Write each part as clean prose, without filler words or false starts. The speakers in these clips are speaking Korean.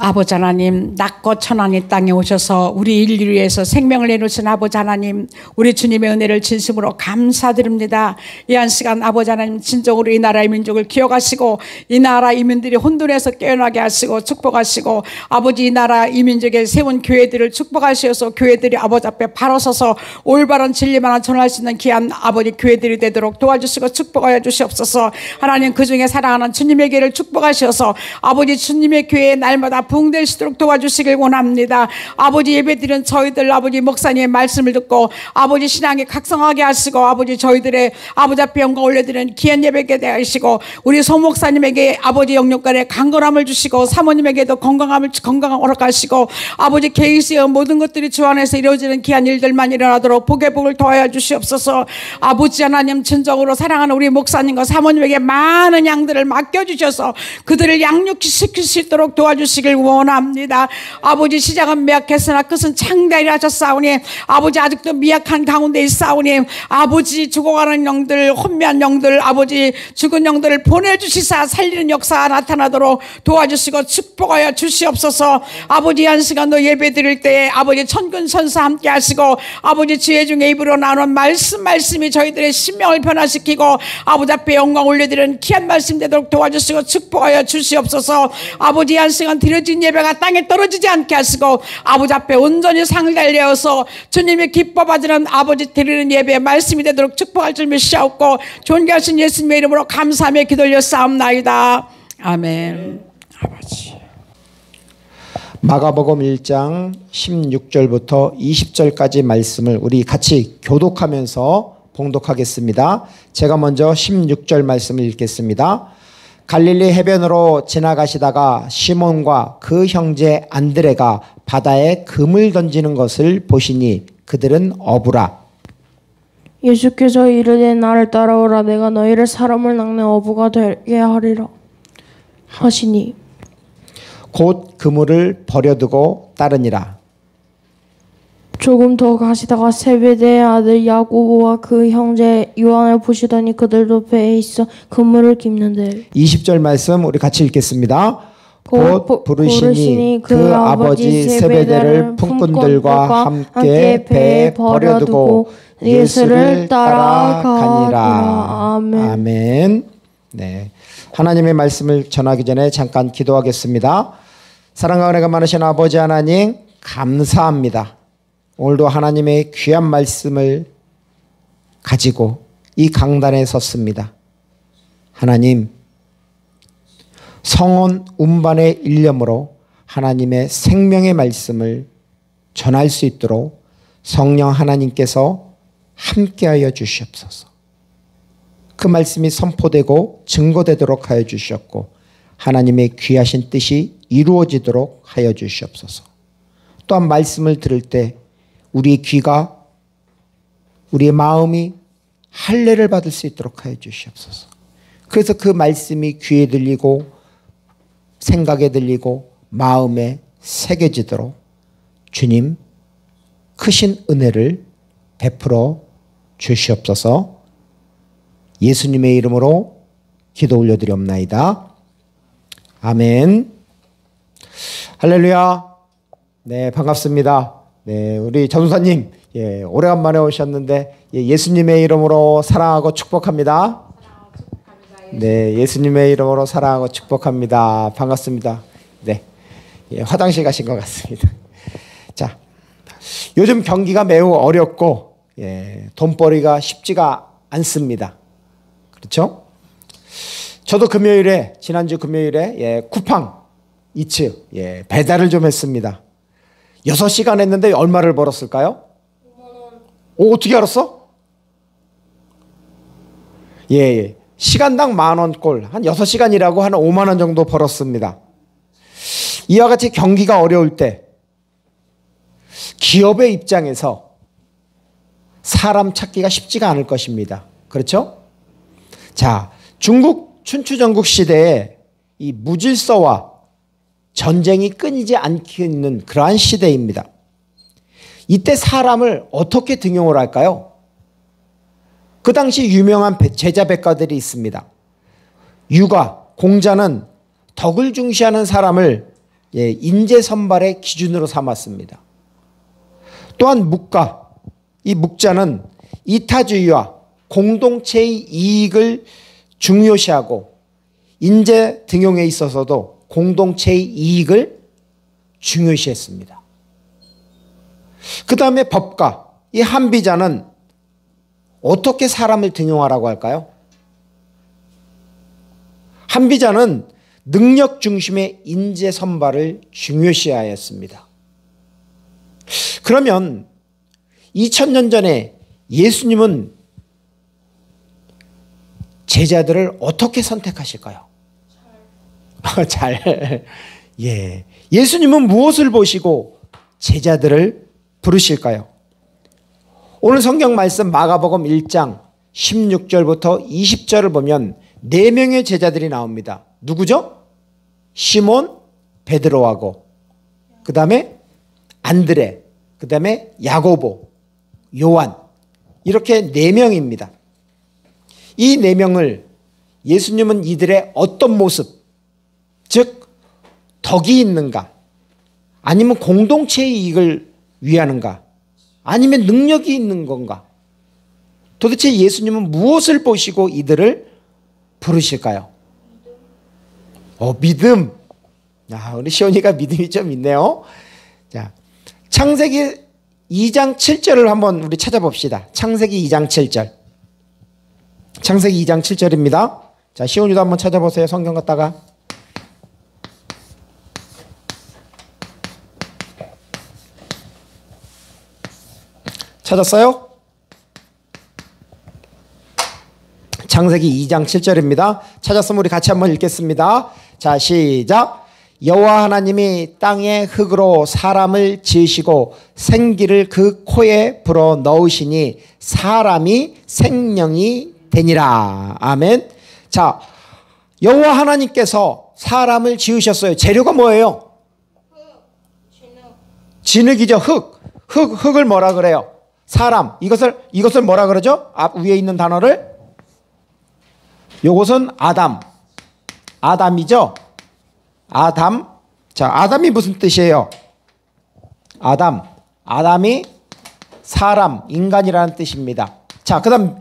아버지 하나님, 낮고 천한 이 땅에 오셔서 우리 인류를 위해서 생명을 내놓으신 아버지 하나님, 우리 주님의 은혜를 진심으로 감사드립니다. 이 한 시간 아버지 하나님, 진정으로 이 나라의 민족을 기억하시고 이 나라 이민들이 혼돈에서 깨어나게 하시고 축복하시고, 아버지 이 나라 이민족에 세운 교회들을 축복하시어서 교회들이 아버지 앞에 바로 서서 올바른 진리만 전할 수 있는 귀한 아버지 교회들이 되도록 도와주시고 축복하여 주시옵소서. 하나님, 그 중에 사랑하는 주님의 교회를 축복하셔서 아버지 주님의 교회에 날마다 부흥될 수 있도록 도와주시길 원합니다. 아버지, 예배드리는 저희들 아버지 목사님의 말씀을 듣고 아버지 신앙에 각성하게 하시고, 아버지 저희들의 아버지 앞에 영광 올려드리는 귀한 예배게 되시고, 우리 소 목사님에게 아버지 영육간에 강건함을 주시고, 사모님에게도 건강함을 허락하시고, 아버지 케이스의 모든 것들이 주 안에서 이루어지는 귀한 일들만 일어나도록 복의 복을 더하여 주시옵소서. 아버지 하나님, 진정으로 사랑하는 우리 목사님과 사모님에게 많은 양들을 맡겨주셔서 그들을 양육시킬 수 있도록 도와주시길 원합니다. 아버지, 시작은 미약했으나 끝은 창대하리라 하셨사오니, 아버지 아직도 미약한 가운데 있사오니, 아버지 죽어가는 영들, 혼미한 영들, 아버지 죽은 영들을 보내주시사 살리는 역사가 나타나도록 도와주시고 축복하여 주시옵소서. 아버지, 한 시간도 예배 드릴 때에 아버지 천군 천사 함께 하시고, 아버지 지혜 중에 입으로 나오는 말씀이 저희들의 심령을 변화시키고 아버지 앞에 영광 올려드리는 귀한 말씀 되도록 도와주시고 축복하여 주시옵소서. 아버지, 한 시간 드려진 예배가 땅에 떨어지지 않게 하시고, 아버지 앞에 온전히 상을 달려서 주님이 기뻐 받으는 아버지 드리는 예배의 말씀이 되도록 축복할 줄 믿사옵고, 존귀하신 예수님의 이름으로 감사하며 기도 올렸사옵나이다. 아멘. 아버지. 마가복음 1장 16절부터 20절까지 말씀을 우리 같이 교독하면서 봉독하겠습니다. 제가 먼저 16절 말씀을 읽겠습니다. 갈릴리 해변으로 지나가시다가 시몬과 그 형제 안드레가 바다에 금을 던지는 것을 보시니 그들은 어부라. 예수께서 이르되 나를 따라오라, 내가 너희를 사람을 낚는 어부가 되게 하리라 하시니 곧 그물을 버려두고 따르니라. 조금 더 가시다가 세베대의 아들 야고보와 그 형제 요한을 보시더니 그들도 배에 있어 그물을 깁는데. 20절 말씀 우리 같이 읽겠습니다. 곧 부르시니 그 아버지 세베대를 품꾼들과 함께 배에 버려두고 예수를 따라가니라. 아멘. 아멘. 네, 하나님의 말씀을 전하기 전에 잠깐 기도하겠습니다. 사랑과 은혜가 많으신 아버지 하나님, 감사합니다. 오늘도 하나님의 귀한 말씀을 가지고 이 강단에 섰습니다. 하나님, 성원 운반의 일념으로 하나님의 생명의 말씀을 전할 수 있도록 성령 하나님께서 함께하여 주시옵소서. 그 말씀이 선포되고 증거되도록 하여 주시옵고, 하나님의 귀하신 뜻이 이루어지도록 하여 주시옵소서. 또한 말씀을 들을 때 우리의 귀가, 우리의 마음이 할례를 받을 수 있도록 하여 주시옵소서. 그래서 그 말씀이 귀에 들리고 생각에 들리고 마음에 새겨지도록 주님 크신 은혜를 베풀어 주시옵소서. 예수님의 이름으로 기도 올려드리옵나이다. 아멘. 할렐루야. 네, 반갑습니다. 네, 우리 전우사님, 오래간만에 오셨는데 예수님의 이름으로 사랑하고 축복합니다. 네, 예수님의 이름으로 사랑하고 축복합니다. 반갑습니다. 네, 화장실 가신 것 같습니다. 자, 요즘 경기가 매우 어렵고 돈벌이가 쉽지가 않습니다. 그렇죠? 저도 지난주 금요일에 쿠팡 이츠 배달을 좀 했습니다. 6시간 했는데 얼마를 벌었을까요? 5만 원. 어떻게 알았어? 시간당 10,000원꼴, 한 6시간 일하고 한 5만 원 정도 벌었습니다. 이와 같이 경기가 어려울 때 기업의 입장에서 사람 찾기가 쉽지가 않을 것입니다. 그렇죠? 자, 중국 춘추전국 시대에 이 무질서와 전쟁이 끊이지 않는 그러한 시대입니다. 이때 사람을 어떻게 등용을 할까요? 그 당시 유명한 제자 백가들이 있습니다. 유가, 공자는 덕을 중시하는 사람을 인재 선발의 기준으로 삼았습니다. 또한 묵가, 이 묵자는 이타주의와 공동체의 이익을 중요시하고 인재 등용에 있어서도 공동체의 이익을 중요시했습니다. 그 다음에 법가, 이 한비자는 어떻게 사람을 등용하라고 할까요? 한비자는 능력 중심의 인재 선발을 중요시하였습니다. 그러면 2000년 전에 예수님은 제자들을 어떻게 선택하실까요? 잘. 예. 예수님은 무엇을 보시고 제자들을 부르실까요? 오늘 성경 말씀 마가복음 1장 16절부터 20절을 보면 4명의 제자들이 나옵니다. 누구죠? 시몬, 베드로하고 그 다음에 안드레, 그 다음에 야고보, 요한, 이렇게 4명입니다. 이 4명을 예수님은 이들의 어떤 모습, 즉 덕이 있는가, 아니면 공동체의 이익을 위하는가, 아니면 능력이 있는 건가, 도대체 예수님은 무엇을 보시고 이들을 부르실까요? 믿음. 우리 시온이가 믿음이 좀 있네요. 자, 창세기 2장 7절을 한번 우리 찾아봅시다. 창세기 2장 7절. 창세기 2장 7절입니다. 자, 시온이도 한번 찾아보세요. 성경 갖다가. 찾았어요? 창세기 2장 7절입니다. 찾았으면 우리 같이 한번 읽겠습니다. 자, 시작. 여호와 하나님이 땅의 흙으로 사람을 지으시고 생기를 그 코에 불어 넣으시니 사람이 생명이 되니라. 아멘. 자, 여호와 하나님께서 사람을 지으셨어요. 재료가 뭐예요? 진흙이죠. 흙을 뭐라 그래요? 사람. 이것을 뭐라 그러죠? 앞 위에 있는 단어를? 요것은 아담이죠? 아담. 자, 아담이 무슨 뜻이에요? 아담이 사람, 인간이라는 뜻입니다. 자, 그 다음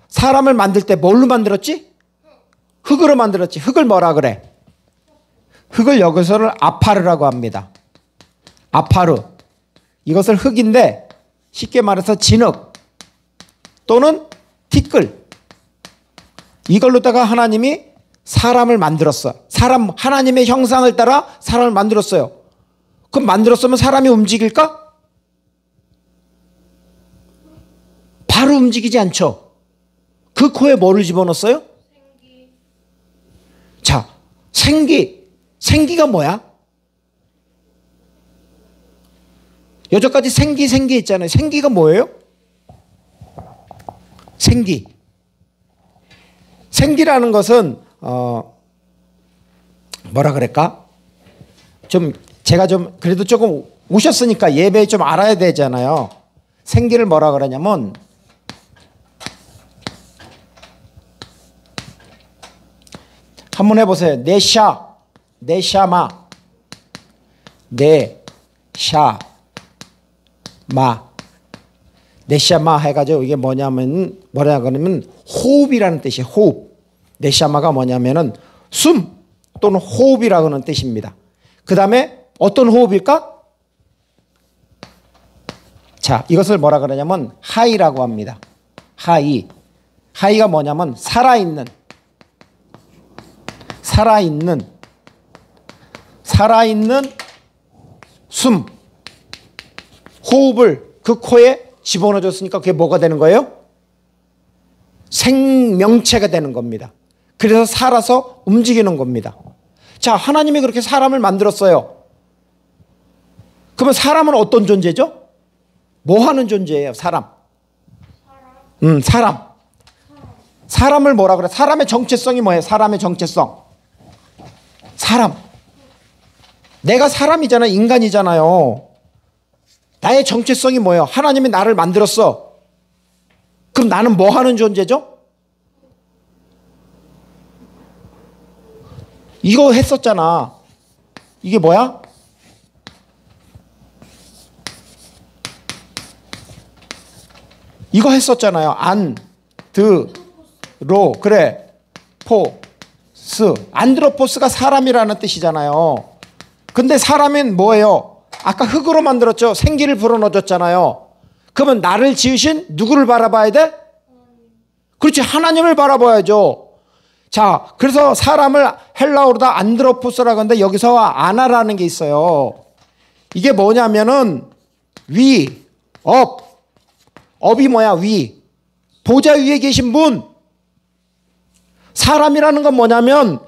사람을 만들 때 뭘로 만들었지? 흙으로 만들었지. 흙을 뭐라 그래? 흙을 여기서는 아파르라고 합니다. 아파르. 이것을 흙인데 쉽게 말해서 진흙 또는 티끌, 이걸로다가 하나님이 사람을 만들었어. 하나님의 형상을 따라 사람을 만들었어요. 그럼 만들었으면 사람이 움직일까? 바로 움직이지 않죠. 그 코에 뭐를 집어넣었어요? 자, 생기가 뭐야? 여태까지 생기 있잖아요. 생기가 뭐예요? 생기라는 것은 뭐라 그럴까? 제가 그래도 조금 오셨으니까 예배 좀 알아야 되잖아요. 생기를 뭐라 그러냐면 한번 해보세요. 네샤마 해가지고 이게 뭐라 그러면 호흡이라는 뜻이에요. 호흡. 네샤마가 뭐냐면은 숨 또는 호흡이라고 하는 뜻입니다. 그 다음에 어떤 호흡일까? 자, 이것을 뭐라 그러냐면 하이라고 합니다. 하이가 뭐냐면 살아있는 숨, 호흡을 그 코에 집어넣어줬으니까 그게 뭐가 되는 거예요? 생명체가 되는 겁니다. 그래서 살아서 움직이는 겁니다. 자, 하나님이 그렇게 사람을 만들었어요. 그러면 사람은 어떤 존재죠? 뭐 하는 존재예요? 사람. 사람을 뭐라 그래? 사람의 정체성이 뭐예요? 사람의 정체성. 내가 사람이잖아. 인간이잖아요. 나의 정체성이 뭐예요? 하나님이 나를 만들었어. 그럼 나는 뭐 하는 존재죠? 이거 했었잖아. 이게 뭐야? 이거 했었잖아요. 안, 드, 로. 그래. 포, 스. 안드로포스가 사람이라는 뜻이잖아요. 근데 사람은 뭐예요? 아까 흙으로 만들었죠. 생기를 불어넣어줬잖아요. 그러면 나를 지으신 누구를 바라봐야 돼? 그렇지. 하나님을 바라봐야죠. 자, 그래서 사람을 헬라어로다 안드로포스라고 하는데 여기서 아나라는 게 있어요. 이게 뭐냐면은 위, 업. 업이 뭐야? 위. 보좌 위에 계신 분. 사람이라는 건 뭐냐면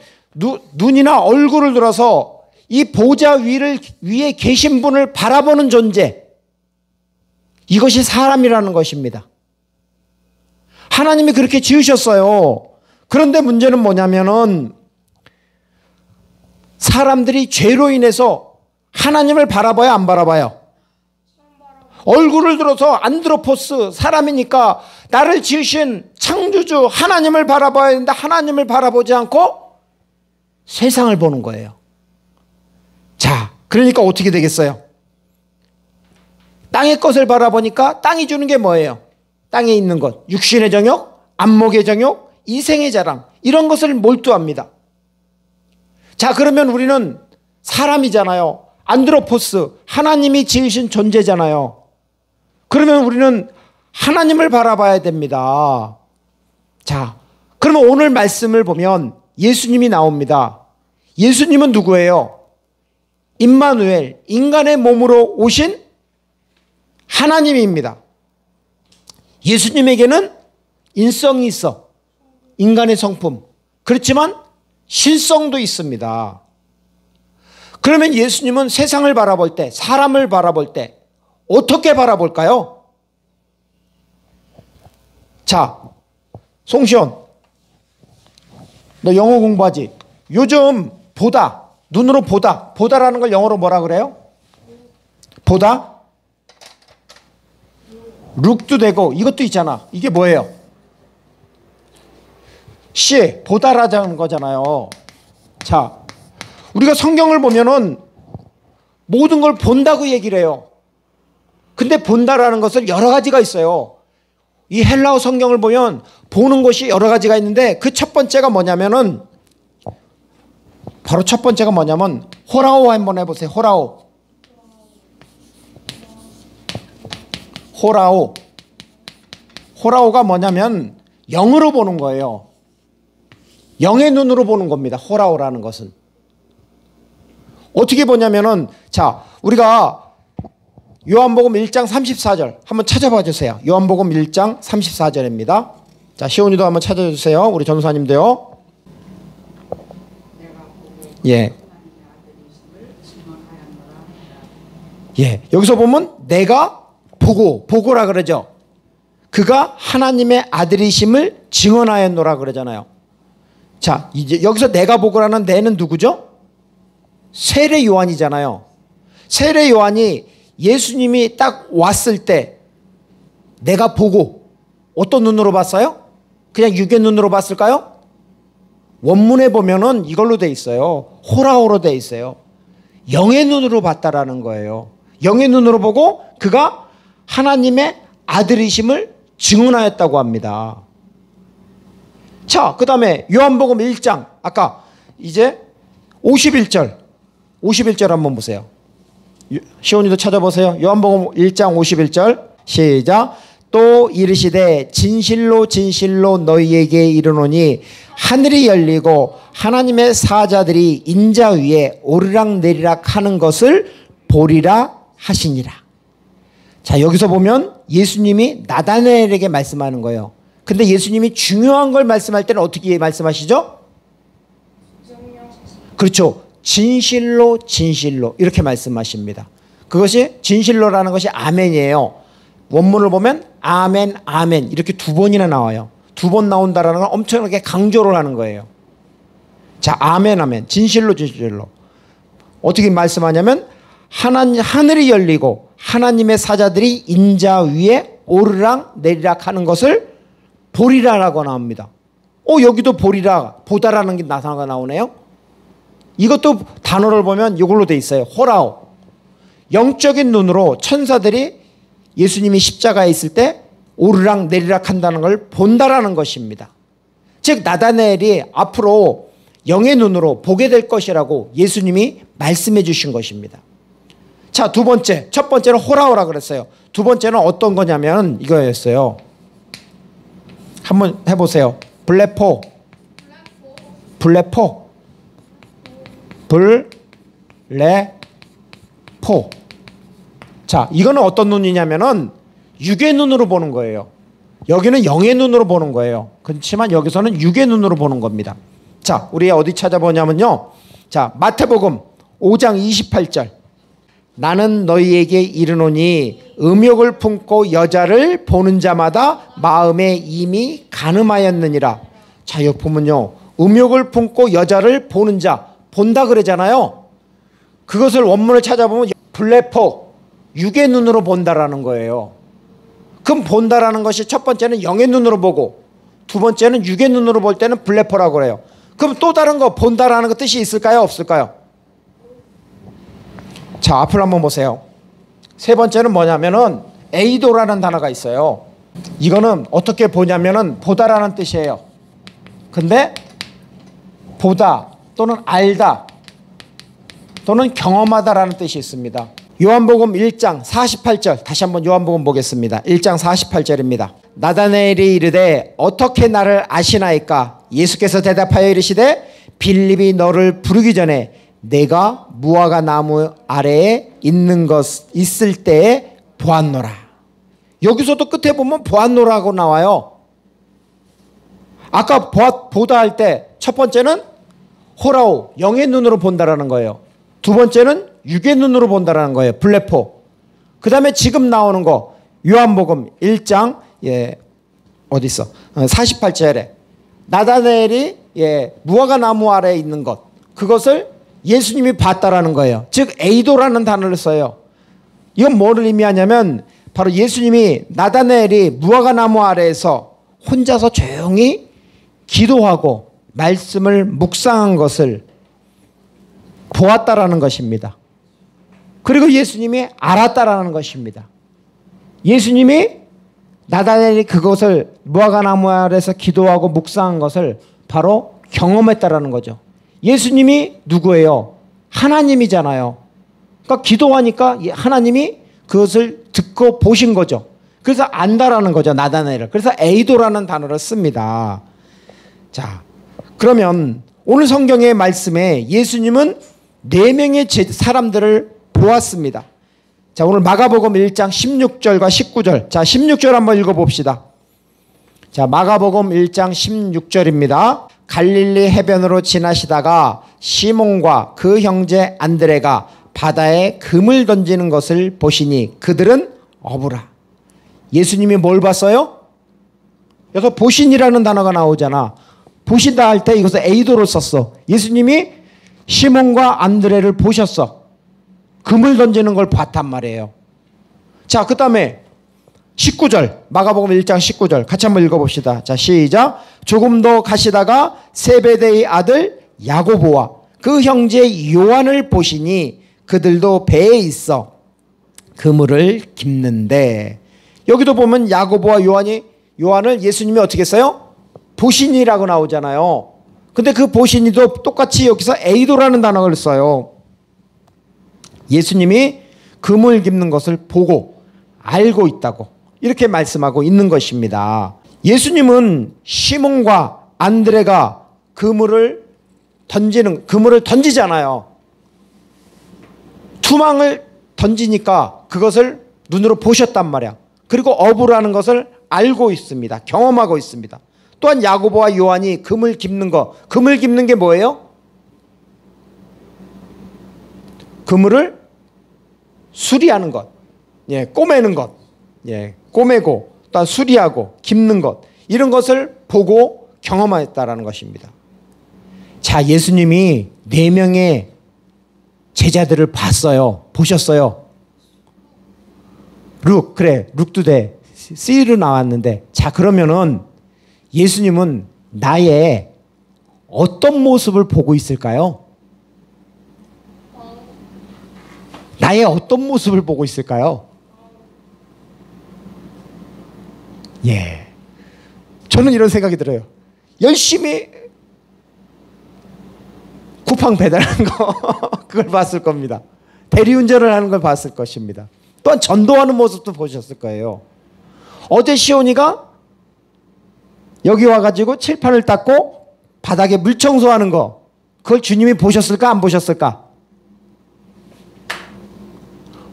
눈이나 얼굴을 들어서 이 보좌 위에 계신 분을 바라보는 존재. 이것이 사람이라는 것입니다. 하나님이 그렇게 지으셨어요. 그런데 문제는 뭐냐면은 사람들이 죄로 인해서 하나님을 바라봐야 안 바라봐요? 얼굴을 들어서 안드로포스, 사람이니까 나를 지으신 창조주 하나님을 바라봐야 되는데 하나님을 바라보지 않고 세상을 보는 거예요. 자, 그러니까 어떻게 되겠어요? 땅의 것을 바라보니까 땅이 주는 게 뭐예요? 땅에 있는 것, 육신의 정욕, 안목의 정욕, 이생의 자랑, 이런 것을 몰두합니다. 자, 그러면 우리는 사람이잖아요. 안드로포스, 하나님이 지으신 존재잖아요. 그러면 우리는 하나님을 바라봐야 됩니다. 자, 그러면 오늘 말씀을 보면 예수님이 나옵니다. 예수님은 누구예요? 임마누엘, 인간의 몸으로 오신 하나님입니다. 예수님에게는 인성이 있어. 인간의 성품. 그렇지만 신성도 있습니다. 그러면 예수님은 세상을 바라볼 때, 사람을 바라볼 때 어떻게 바라볼까요? 자, 송시원, 너 영어 공부하지? 요즘 보다, 눈으로 보다, 보다라는 걸 영어로 뭐라 그래요? 보다? 룩도 되고 이것도 있잖아. 이게 뭐예요? 시, 보다라는 거잖아요. 자, 우리가 성경을 보면은 모든 걸 본다고 얘기를 해요. 근데 본다라는 것을 여러 가지가 있어요. 이 헬라어 성경을 보면 보는 것이 여러 가지가 있는데 그 첫 번째가 뭐냐면은 바로 첫 번째가 뭐냐면 호라오 한번 해보세요. 호라오. 호라오. 호라오가 뭐냐면 영으로 보는 거예요. 영의 눈으로 보는 겁니다. 호라오라는 것은. 어떻게 보냐면은 자, 우리가 요한복음 1장 34절 한번 찾아봐 주세요. 요한복음 1장 34절입니다. 자, 시온이도 한번 찾아주세요. 우리 전사님도요. 예. 예. 여기서 보면 내가 보고라 그러죠. 그가 하나님의 아들이심을 증언하였노라 그러잖아요. 자, 이제 여기서 내가 보고라는 내는 누구죠? 세례 요한이잖아요. 세례 요한이 예수님이 딱 왔을 때 내가 보고 어떤 눈으로 봤어요? 그냥 육의 눈으로 봤을까요? 원문에 보면은 이걸로 돼 있어요. 호라오로 돼 있어요. 영의 눈으로 봤다라는 거예요. 영의 눈으로 보고 그가 하나님의 아들이심을 증언하였다고 합니다. 자, 그 다음에 요한복음 1장 아까 이제 51절 한번 보세요. 시온이도 찾아보세요. 요한복음 1장 51절 시작. 또 이르시되 진실로 진실로 너희에게 이르노니 하늘이 열리고 하나님의 사자들이 인자 위에 오르락내리락 하는 것을 보리라 하시니라. 자, 여기서 보면 예수님이 나다나엘에게 말씀하는 거예요. 근데 예수님이 중요한 걸 말씀할 때는 어떻게 말씀하시죠? 그렇죠. 진실로 진실로 이렇게 말씀하십니다. 그것이 진실로라는 것이 아멘이에요. 원문을 보면 아멘 아멘 이렇게 두 번이나 나와요. 두 번 나온다라는 건 엄청나게 강조를 하는 거예요. 자, 아멘 아멘 진실로 진실로 어떻게 말씀하냐면 하늘이 열리고 하나님의 사자들이 인자 위에 오르락 내리락 하는 것을 보리라라고 나옵니다. 여기도 보리라 보다라는 게 나오네요. 이것도 단어를 보면 이걸로 돼 있어요. 호라오. 영적인 눈으로 천사들이 예수님이 십자가에 있을 때 오르락 내리락 한다는 걸 본다라는 것입니다. 즉 나다나엘이 앞으로 영의 눈으로 보게 될 것이라고 예수님이 말씀해 주신 것입니다. 자, 두 번째. 첫 번째는 호라호라 그랬어요. 두 번째는 어떤 거냐면 이거였어요. 한번 해보세요. 블레포. 자, 이거는 어떤 눈이냐면은 육의 눈으로 보는 거예요. 여기는 영의 눈으로 보는 거예요. 그렇지만 여기서는 육의 눈으로 보는 겁니다. 자, 우리 어디 찾아보냐면요. 자, 마태복음 5장 28절. 나는 너희에게 이르노니 음욕을 품고 여자를 보는 자마다 마음에 이미 간음하였느니라. 자, 여기 보면요. 음욕을 품고 여자를 보는 자, 본다 그러잖아요. 그것을 원문을 찾아보면 블레포, 육의 눈으로 본다라는 거예요. 그럼 본다라는 것이 첫 번째는 영의 눈으로 보고 두 번째는 육의 눈으로 볼 때는 블레포라고 그래요. 그럼 또 다른 거 본다라는 거 뜻이 있을까요? 없을까요? 자, 앞을 한번 보세요. 세 번째는 뭐냐면은 에이도라는 단어가 있어요. 이거는 어떻게 보냐면은 보다라는 뜻이에요. 근데 보다 또는 알다 또는 경험하다라는 뜻이 있습니다. 요한복음 1장 48절 다시 한번 요한복음 보겠습니다. 1장 48절입니다. 나다나엘이 이르되 어떻게 나를 아시나이까? 예수께서 대답하여 이르시되 빌립이 너를 부르기 전에 내가 무화과 나무 아래에 있는 것 있을 때에 보았노라. 여기서도 끝에 보면 보았노라고 나와요. 아까 보다 할 때 첫 번째는 호라오, 영의 눈으로 본다라는 거예요. 두 번째는 육의 눈으로 본다라는 거예요. 블레포. 그 다음에 지금 나오는 거 요한복음 1장 어디 있어? 48절에 나다나엘이 무화과 나무 아래에 있는 것, 그것을 예수님이 봤다라는 거예요. 즉 에이도라는 단어를 써요. 이건 뭐를 의미하냐면 바로 예수님이 나다나엘이 무화과 나무 아래에서 혼자서 조용히 기도하고 말씀을 묵상한 것을 보았다라는 것입니다. 그리고 예수님이 알았다라는 것입니다. 예수님이 나다나엘이 그것을 무화과 나무 아래에서 기도하고 묵상한 것을 바로 경험했다라는 거죠. 예수님이 누구예요? 하나님이잖아요. 그러니까 기도하니까 하나님이 그것을 듣고 보신 거죠. 그래서 안다라는 거죠, 나다나엘을. 그래서 에이도라는 단어를 씁니다. 자, 그러면 오늘 성경의 말씀에 예수님은 4명의 사람들을 보았습니다. 자, 오늘 마가복음 1장 16절과 19절. 자, 16절 한번 읽어봅시다. 자, 마가복음 1장 16절입니다. 갈릴리 해변으로 지나시다가 시몬과 그 형제 안드레가 바다에 금을 던지는 것을 보시니 그들은 어부라. 예수님이 뭘 봤어요? 여기서 보신이라는 단어가 나오잖아. 보신다 할 때 이것을 에이도로 썼어. 예수님이 시몬과 안드레를 보셨어. 금을 던지는 걸 봤단 말이에요. 자, 그 다음에 19절, 마가복음 1장 19절 같이 한번 읽어봅시다. 자, 시작. 조금 더 가시다가 세베대의 아들 야고보와 그 형제 요한을 보시니 그들도 배에 있어 그물을 깁는데. 여기도 보면 야고보와 요한을 예수님이 어떻게 했어요? 보시니라고 나오잖아요. 근데 그 보시니도 똑같이 여기서 에이도라는 단어를 써요. 예수님이 그물 깁는 것을 보고 알고 있다고 이렇게 말씀하고 있는 것입니다. 예수님은 시몬과 안드레가 그물을 던지잖아요. 투망을 던지니까 그것을 눈으로 보셨단 말이야. 그리고 어부라는 것을 알고 있습니다. 경험하고 있습니다. 또한 야고보와 요한이 금을 깁는 게 뭐예요? 그물을 수리하는 것, 꼬매는 것, 꼬매고 또 수리하고 깁는 것, 이런 것을 보고 경험했다라는 것입니다. 자, 예수님이 4명의 제자들을 봤어요. 보셨어요. 룩도 돼. C로 나왔는데, 자, 그러면은 예수님은 나의 어떤 모습을 보고 있을까요? 나의 어떤 모습을 보고 있을까요? 예. 저는 이런 생각이 들어요. 열심히 쿠팡 배달하는 거 그걸 봤을 겁니다. 대리운전을 하는 걸 봤을 것입니다. 또한 전도하는 모습도 보셨을 거예요. 어제 시온이가 여기 와가지고 칠판을 닦고 바닥에 물 청소하는 거, 그걸 주님이 보셨을까 안 보셨을까?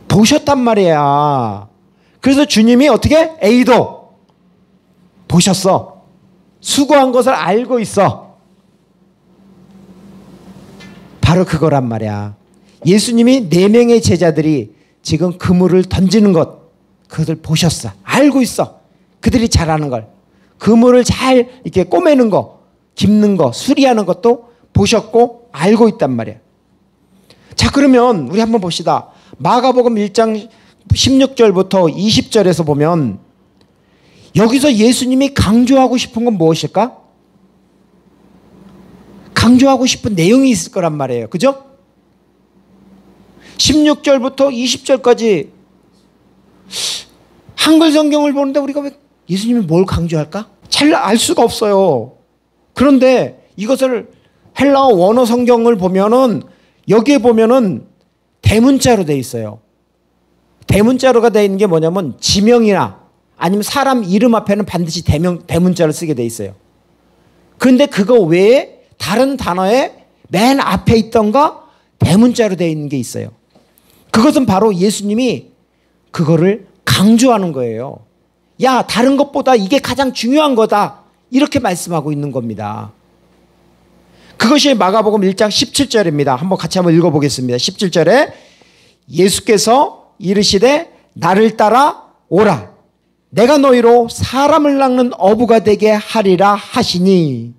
보셨단 말이야. 그래서 주님이 어떻게? A도 보셨어. 수고한 것을 알고 있어. 바로 그거란 말이야. 예수님이 4명의 제자들이 지금 그물을 던지는 것, 그것을 보셨어. 알고 있어. 그들이 잘하는 걸. 그물을 잘 이렇게 꼬매는 거, 깁는 거, 수리하는 것도 보셨고 알고 있단 말이야. 자, 그러면 우리 한번 봅시다. 마가복음 1장 16절부터 20절에서 보면 여기서 예수님이 강조하고 싶은 건 무엇일까? 강조하고 싶은 내용이 있을 거란 말이에요. 그죠? 16절부터 20절까지 한글 성경을 보는데 우리가 왜 예수님이 뭘 강조할까? 잘 알 수가 없어요. 그런데 이것을 헬라어 원어 성경을 보면은 여기에 보면은 대문자로 돼 있어요. 대문자로가 돼 있는 게 뭐냐면 지명이나 아니면 사람 이름 앞에는 반드시 대문자를 쓰게 돼 있어요. 그런데 그거 외에 다른 단어에 맨 앞에 있던가 대문자로 돼 있는 게 있어요. 그것은 바로 예수님이 그거를 강조하는 거예요. 야, 다른 것보다 이게 가장 중요한 거다. 이렇게 말씀하고 있는 겁니다. 그것이 마가복음 1장 17절입니다. 한번 같이 한번 읽어보겠습니다. 17절에 예수께서 이르시되 나를 따라 오라. 내가 너희로 사람을 낚는 어부가 되게 하리라 하시니.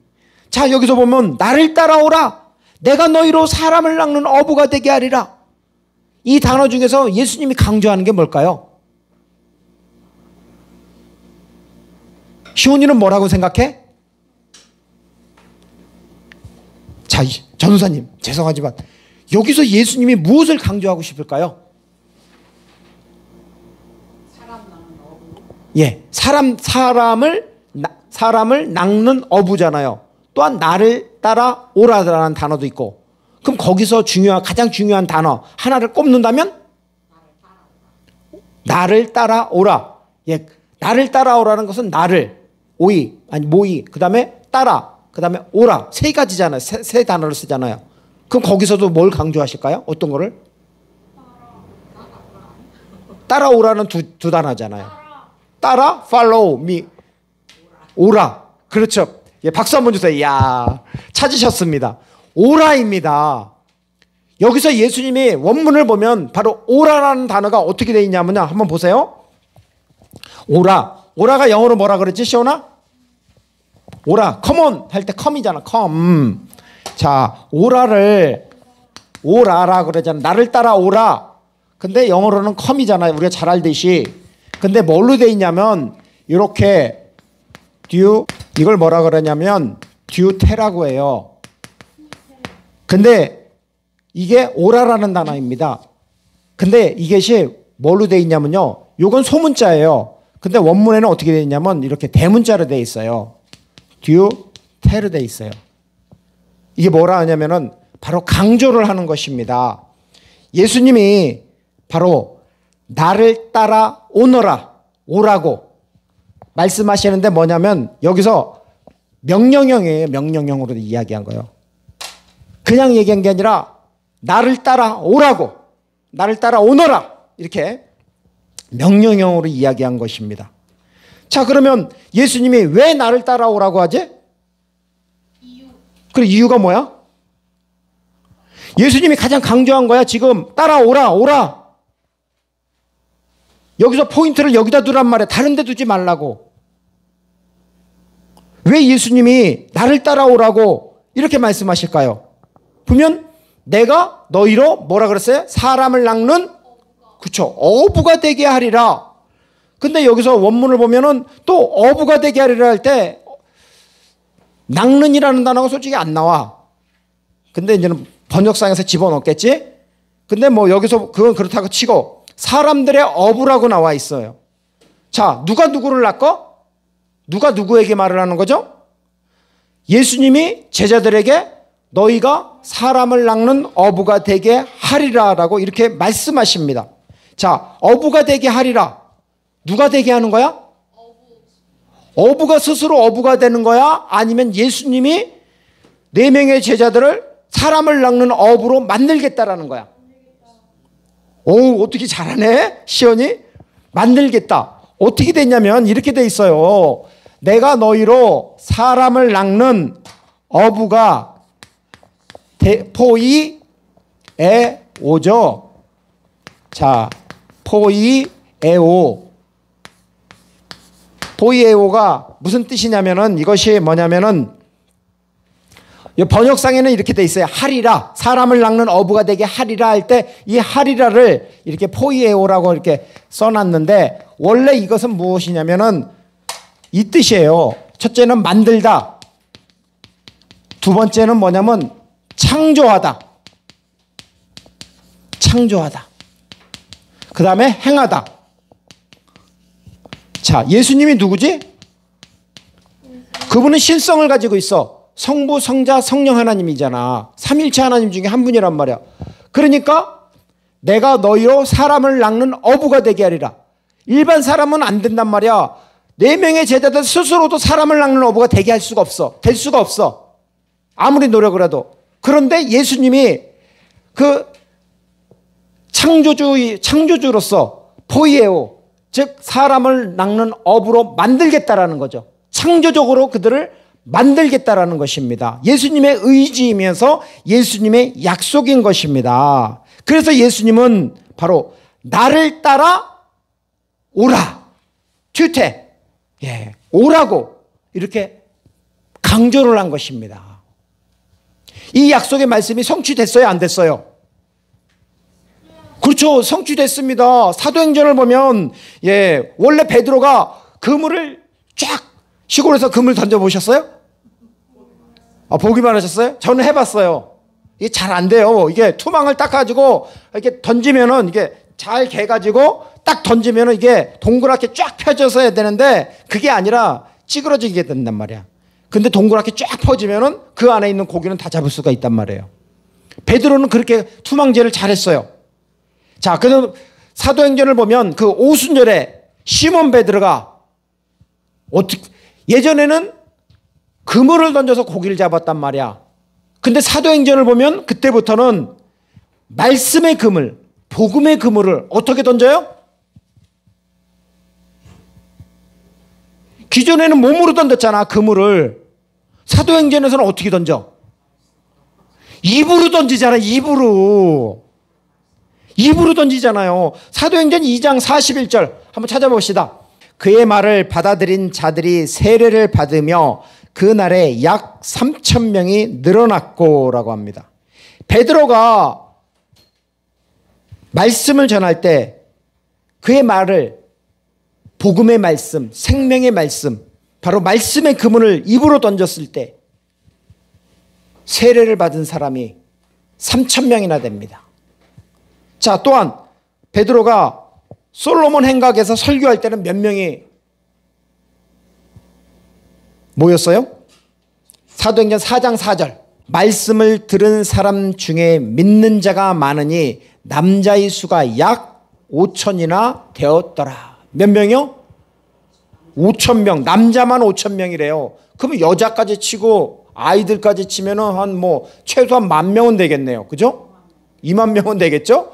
자, 여기서 보면 나를 따라오라. 내가 너희로 사람을 낚는 어부가 되게 하리라. 이 단어 중에서 예수님이 강조하는 게 뭘까요? 시온이는 뭐라고 생각해? 자, 전우사님 죄송하지만 여기서 예수님이 무엇을 강조하고 싶을까요? 예, 사람을 낚는 어부잖아요. 또한 나를 따라 오라라는 단어도 있고. 그럼 거기서 가장 중요한 단어 하나를 꼽는다면 나를 따라오라. 예, 나를 따라오라는 것은 나를 오이 아니 모이 그다음에 따라 그다음에 오라 세 가지잖아요. 세 단어를 쓰잖아요. 그럼 거기서도 뭘 강조하실까요? 어떤 거를? 따라오라는 두 단어잖아요. 따라 follow me 오라. 그렇죠. 예, 박수 한번 주세요. 이야, 찾으셨습니다. 오라입니다. 여기서 예수님이 원문을 보면 바로 오라라는 단어가 어떻게 되어 있냐면요. 한번 보세요. 오라가 영어로 뭐라 그랬지, 시온아? 오라, come on 할 때 come이잖아. come. 자, 오라라 그러잖아. 나를 따라 오라. 근데 영어로는 come이잖아요. 우리가 잘 알듯이. 근데 뭘로 되어 있냐면 이렇게 이걸 뭐라 그러냐면 듀테라고 해요. 근데 이게 오라라는 단어입니다. 근데 이것이 뭘로 되어 있냐면요. 요건 소문자예요. 근데 원문에는 어떻게 되어 있냐면 이렇게 대문자로 되어 있어요. 듀테로 되어 있어요. 이게 뭐라 하냐면은 바로 강조를 하는 것입니다. 예수님이 바로 나를 따라 오라고 말씀하시는데 뭐냐면 여기서 명령형이에요. 명령형으로 이야기한 거예요. 그냥 얘기한 게 아니라 나를 따라 오라고, 나를 따라 오너라 이렇게 명령형으로 이야기한 것입니다. 자, 그러면 예수님이 왜 나를 따라오라고 하지? 그 이유가 뭐야? 예수님이 가장 강조한 거야. 지금 오라. 여기서 포인트를 여기다 두란 말이야. 다른 데 두지 말라고. 왜 예수님이 나를 따라오라고 이렇게 말씀하실까요? 보면 내가 너희로 뭐라 그랬어요? 사람을 낚는 그쵸, 어부가 되게 하리라. 근데 여기서 원문을 보면은 또 어부가 되게 하리라 할 때 낚는이라는 단어가 솔직히 안 나와. 근데 이제는 번역상에서 집어넣겠지? 근데 뭐 여기서 그건 그렇다고 치고 사람들의 어부라고 나와 있어요. 자, 누가 누구를 낚어? 누가 누구에게 말을 하는 거죠? 예수님이 제자들에게 너희가 사람을 낚는 어부가 되게 하리라라고 이렇게 말씀하십니다. 자, 어부가 되게 하리라. 누가 되게 하는 거야? 어부가 스스로 어부가 되는 거야? 아니면 예수님이 4명의 제자들을 사람을 낚는 어부로 만들겠다라는 거야? 오, 어떻게 잘하네? 시온이? 만들겠다. 어떻게 됐냐면 이렇게 돼 있어요. 내가 너희로 사람을 낚는 어부가 포이에오죠. 자, 포이에오가 무슨 뜻이냐면은 이것이 뭐냐면은 번역상에는 이렇게 돼 있어요. 하리라. 사람을 낚는 어부가 되게 하리라 할 때 이 하리라를 이렇게 포이에오라고 이렇게 써놨는데 원래 이것은 무엇이냐면은 이 뜻이에요. 첫째는 만들다. 두 번째는 뭐냐면 창조하다. 창조하다. 그 다음에 행하다. 자, 예수님이 누구지? 그분은 신성을 가지고 있어. 성부, 성자, 성령 하나님이잖아. 삼일체 하나님 중에 한 분이란 말이야. 그러니까 내가 너희로 사람을 낚는 어부가 되게 하리라. 일반 사람은 안 된단 말이야. 4명의 제자들 스스로도 사람을 낚는 어부가 되게 할 수가 없어. 될 수가 없어. 아무리 노력을 해도. 그런데 예수님이 그 창조주로서 포이에오, 즉 사람을 낚는 어부로 만들겠다라는 거죠. 창조적으로 그들을 만들겠다라는 것입니다. 예수님의 의지이면서 예수님의 약속인 것입니다. 그래서 예수님은 바로 나를 따라 오라. 튜테. 예, 오라고 이렇게 강조를 한 것입니다. 이 약속의 말씀이 성취됐어요, 안 됐어요? 그렇죠. 성취됐습니다. 사도행전을 보면 원래 베드로가 그물을 쫙 시골에서 그물 던져보셨어요? 보기만 하셨어요? 저는 해봤어요. 이게 잘 안 돼요. 이게 투망을 딱 가지고 이렇게 던지면은 이게 잘 개가지고 딱 던지면은 이게 동그랗게 쫙 펴져서 해야 되는데 그게 아니라 찌그러지게 된단 말이야. 근데 동그랗게 쫙 퍼지면은 그 안에 있는 고기는 다 잡을 수가 있단 말이에요. 베드로는 그렇게 투망제를 잘했어요. 자, 그래서 사도행전을 보면 그 오순절에 시몬 베드로가 예전에는 그물을 던져서 고기를 잡았단 말이야. 근데 사도행전을 보면 그때부터는 말씀의 그물, 복음의 그물을 어떻게 던져요? 기존에는 몸으로 던졌잖아, 그물을. 사도행전에서는 어떻게 던져? 입으로 던지잖아, 입으로 던지잖아요. 사도행전 2장 41절 한번 찾아봅시다. 그의 말을 받아들인 자들이 세례를 받으며 그날에 약 3,000명이 늘어났고 라고 합니다. 베드로가 말씀을 전할 때 그의 말을 복음의 말씀, 생명의 말씀, 바로 말씀의 그물을 입으로 던졌을 때 세례를 받은 사람이 3,000명이나 됩니다. 자, 또한 베드로가 솔로몬 행각에서 설교할 때는 몇 명이 모였어요? 사도행전 4장 4절. 말씀을 들은 사람 중에 믿는 자가 많으니 남자의 수가 약 5천이나 되었더라. 몇 명이요? 5,000명. 남자만 5,000명이래요. 그러면 여자까지 치고 아이들까지 치면은 한 최소한 10,000명은 되겠네요. 그죠? 20,000명은 되겠죠?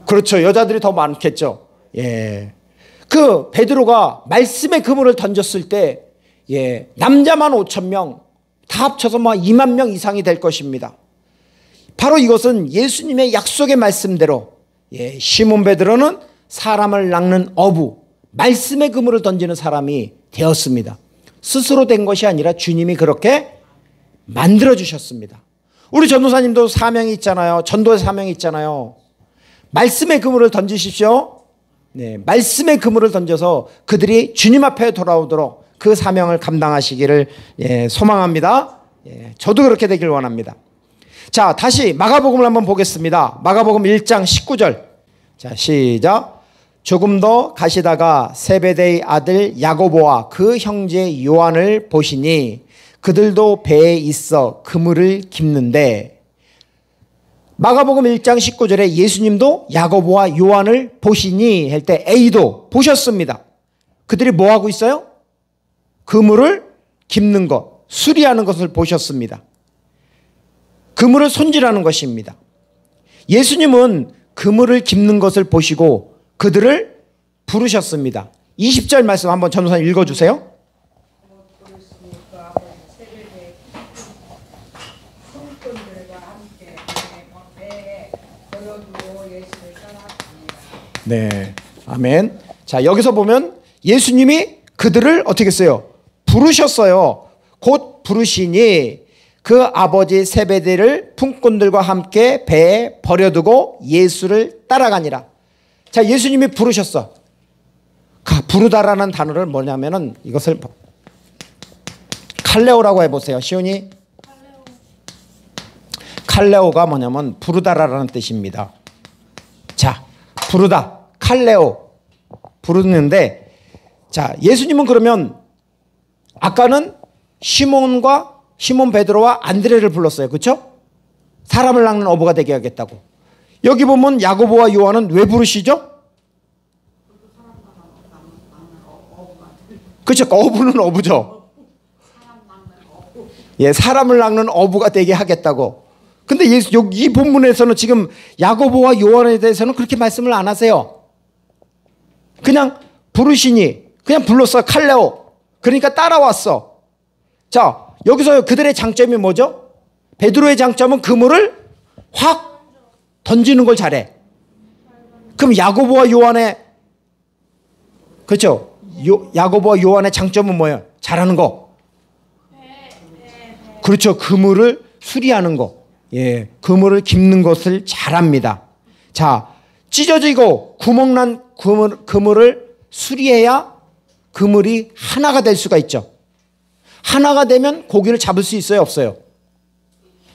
그렇죠. 여자들이 더 많겠죠. 예. 그 베드로가 말씀의 그물을 던졌을 때 남자만 5,000명, 다 합쳐서 20,000명 이상이 될 것입니다. 바로 이것은 예수님의 약속의 말씀대로 시몬 베드로는 사람을 낚는 어부, 말씀의 그물을 던지는 사람이 되었습니다. 스스로 된 것이 아니라 주님이 그렇게 만들어 주셨습니다. 우리 전도사님도 사명이 있잖아요. 전도의 사명이 있잖아요. 말씀의 그물을 던지십시오. 네, 말씀의 그물을 던져서 그들이 주님 앞에 돌아오도록 그 사명을 감당하시기를 소망합니다. 저도 그렇게 되길 원합니다. 자, 다시 마가복음을 한번 보겠습니다. 마가복음 1장 19절. 자, 시작. 조금 더 가시다가 세베대의 아들 야고보와 그 형제 요한을 보시니 그들도 배에 있어 그물을 깁는데, 마가복음 1장 19절에 예수님도 야고보와 요한을 보시니 할 때 A도 보셨습니다. 그들이 뭐 하고 있어요? 그물을 깁는 것, 수리하는 것을 보셨습니다. 그물을 손질하는 것입니다. 예수님은 그물을 깁는 것을 보시고 그들을 부르셨습니다. 20절 말씀 한번 전도사님 읽어주세요. 네, 아멘. 자, 여기서 보면 예수님이 그들을 어떻게 했어요? 부르셨어요. 곧 부르시니 그 아버지 세베대를 품꾼들과 함께 배에 버려두고 예수를 따라가니라. 자, 예수님이 부르셨어. 부르다라는 단어를 뭐냐면은 이것을 칼레오라고 해보세요. 시온이. 칼레오가 뭐냐면 부르다라는 뜻입니다. 자, 부르다, 칼레오, 부르는데, 자, 예수님은 그러면 아까는 시몬 베드로와 안드레를 불렀어요. 그렇죠? 사람을 낚는 어부가 되게 하겠다고. 여기 보면 야고보와 요한은 왜 부르시죠? 그렇죠. 어부는 어부죠. 예, 사람을 낚는 어부가 되게 하겠다고. 근데 이 본문에서는 지금 야고보와 요한에 대해서는 그렇게 말씀을 안 하세요. 그냥 부르시니, 그냥 불렀어. 칼레오. 그러니까 따라왔어. 자, 여기서 그들의 장점이 뭐죠? 베드로의 장점은 그물을 확 던지는 걸 잘해. 그럼 야고보와 요한의, 그렇죠? 야고보와 요한의 장점은 뭐예요? 잘하는 거. 그렇죠. 그물을 수리하는 거. 예, 그물을 깁는 것을 잘합니다. 자, 찢어지고 구멍난 그물을 수리해야 그물이 하나가 될 수가 있죠. 하나가 되면 고기를 잡을 수 있어요, 없어요?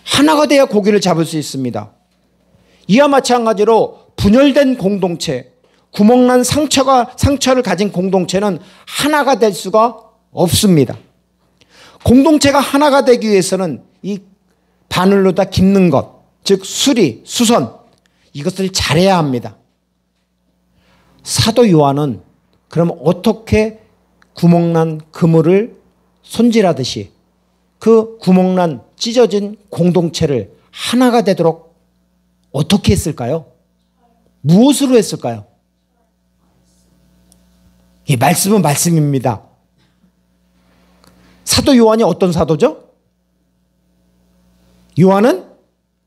하나가 돼야 고기를 잡을 수 있습니다. 이와 마찬가지로 분열된 공동체, 구멍난 상처를 가진 공동체는 하나가 될 수가 없습니다. 공동체가 하나가 되기 위해서는 이 바늘로 다 깁는 것, 즉 수리, 수선, 이것을 잘해야 합니다. 사도 요한은 그럼 어떻게 구멍난 그물을 손질하듯이 그 구멍난 찢어진 공동체를 하나가 되도록 어떻게 했을까요? 무엇으로 했을까요? 이 말씀은 말씀입니다. 사도 요한이 어떤 사도죠? 요한은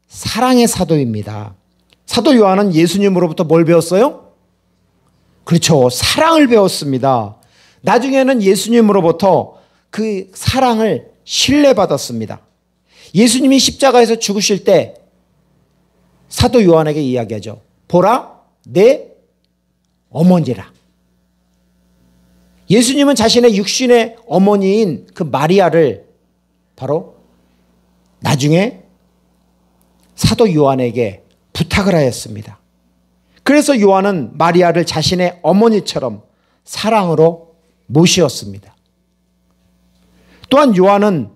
사랑의 사도입니다. 사도 요한은 예수님으로부터 뭘 배웠어요? 그렇죠. 사랑을 배웠습니다. 나중에는 예수님으로부터 그 사랑을 신뢰받았습니다. 예수님이 십자가에서 죽으실 때 사도 요한에게 이야기하죠. 보라, 내 어머니라. 예수님은 자신의 육신의 어머니인 그 마리아를 바로 나중에 사도 요한에게 부탁을 하였습니다. 그래서 요한은 마리아를 자신의 어머니처럼 사랑으로 모시었습니다. 또한 요한은